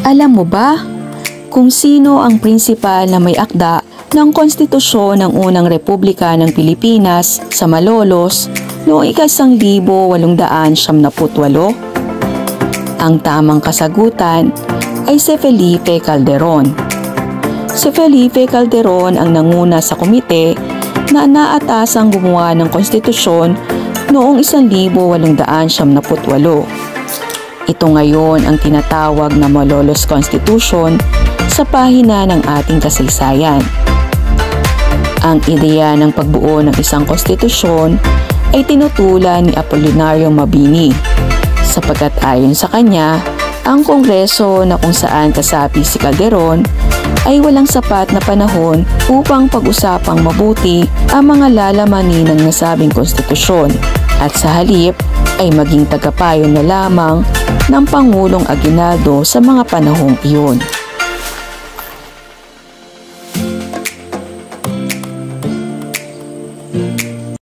Alam mo ba kung sino ang prinsipal na may akda ng konstitusyon ng unang Republika ng Pilipinas sa Malolos noong 1878? Ang tamang kasagutan ay si Felipe Calderon. Si Felipe Calderon ang nanguna sa komite na naatasang gumawa ng konstitusyon noong 1878. Ito ngayon ang tinatawag na Malolos Constitution sa pahina ng ating kasaysayan. Ang ideya ng pagbuo ng isang konstitusyon ay tinutulan ni Apolinario Mabini sapagkat ayon sa kanya, ang Kongreso na kung saan kasapi si Calderon ay walang sapat na panahon upang pag-usapang mabuti ang mga lalamanin ng nasabing konstitusyon at sa halip ay maging tagapayo na lamang ng Pangulong Aguinaldo sa mga panahong iyon.